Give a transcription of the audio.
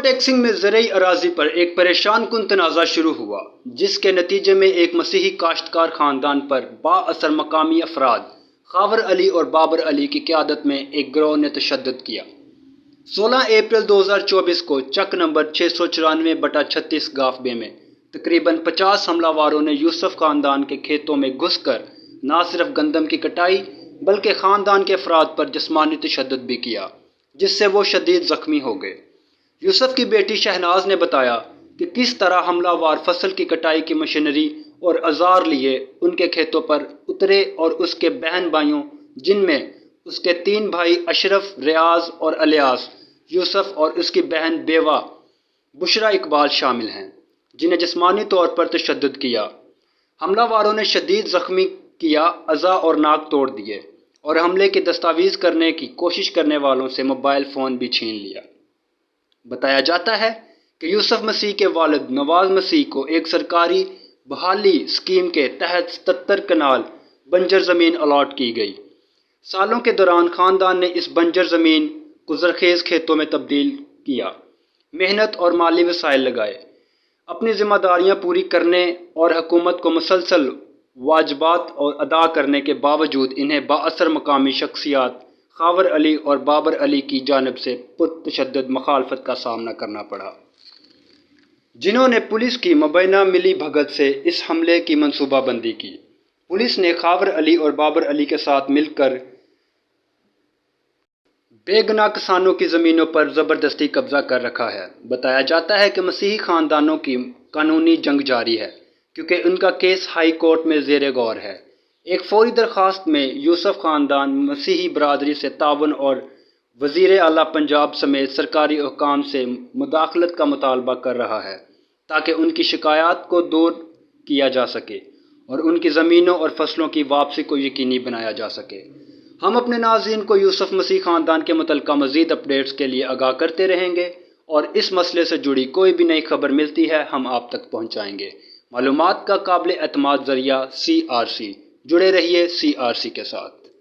Taxing میں زرعی اراضی پر ایک پریشان کن تنازع شروع ہوا، جس کے نتیجے میں ایک مسیحی کاشتکار خاندان پر با اثر مقامی افراد خاور علی اور بابر علی کی قیادت میں ایک گروہ نے تشدد کیا۔ 16 اپریل 2024 کو چک نمبر 694/36 گافبے میں تقریباً 50 حملہ واروں نے یوسف خاندان کے کھیتوں میں گھس کر نہ صرف گندم کی کٹائی بلکہ خاندان کے افراد پر جسمانی تشدد بھی کیا، جس سے وہ شدید زخمی ہو گئے۔ یوسف کی بیٹی شہناز نے بتایا کہ کس طرح حملہ وار فصل کی کٹائی کی مشینری اور اوزار لیے ان کے کھیتوں پر اترے اور اس کے بہن بھائیوں، جن میں اس کے 3 بھائی اشرف، ریاض اور الیاس، یوسف اور اس کی بہن بیوہ بشرا اقبال شامل ہیں، جنہیں جسمانی طور پر تشدد کیا۔ حملہ واروں نے شدید زخمی کیا، اعضاء اور ناک توڑ دیے اور حملے کی دستاویز کرنے کی کوشش کرنے والوں سے موبائل فون بھی چھین لیا۔ بتایا جاتا ہے کہ یوسف مسیح کے والد نواز مسیح کو ایک سرکاری بحالی اسکیم کے تحت 77 کنال بنجر زمین الاٹ کی گئی۔ سالوں کے دوران خاندان نے اس بنجر زمین کو زرخیز کھیتوں میں تبدیل کیا، محنت اور مالی وسائل لگائے۔ اپنی ذمہ داریاں پوری کرنے اور حکومت کو مسلسل واجبات اور ادا کرنے کے باوجود انہیں بااثر مقامی شخصیات خاور علی اور بابر علی کی جانب سے پرتشدد مخالفت کا سامنا کرنا پڑا، جنہوں نے پولیس کی مبینہ ملی بھگت سے اس حملے کی منصوبہ بندی کی۔ پولیس نے خاور علی اور بابر علی کے ساتھ مل کر بے گناہ کسانوں کی زمینوں پر زبردستی قبضہ کر رکھا ہے۔ بتایا جاتا ہے کہ مسیحی خاندانوں کی قانونی جنگ جاری ہے، کیونکہ ان کا کیس ہائی کورٹ میں زیر غور ہے۔ ایک فوری درخواست میں یوسف خاندان مسیحی برادری سے تعاون اور وزیر اعلیٰ پنجاب سمیت سرکاری حکام سے مداخلت کا مطالبہ کر رہا ہے، تاکہ ان کی شکایات کو دور کیا جا سکے اور ان کی زمینوں اور فصلوں کی واپسی کو یقینی بنایا جا سکے۔ ہم اپنے ناظرین کو یوسف مسیح خاندان کے متعلقہ مزید اپڈیٹس کے لیے آگاہ کرتے رہیں گے، اور اس مسئلے سے جڑی کوئی بھی نئی خبر ملتی ہے ہم آپ تک پہنچائیں گے۔ معلومات کا قابل اعتماد ذریعہ CRC، جڑے رہیے CRC کے ساتھ۔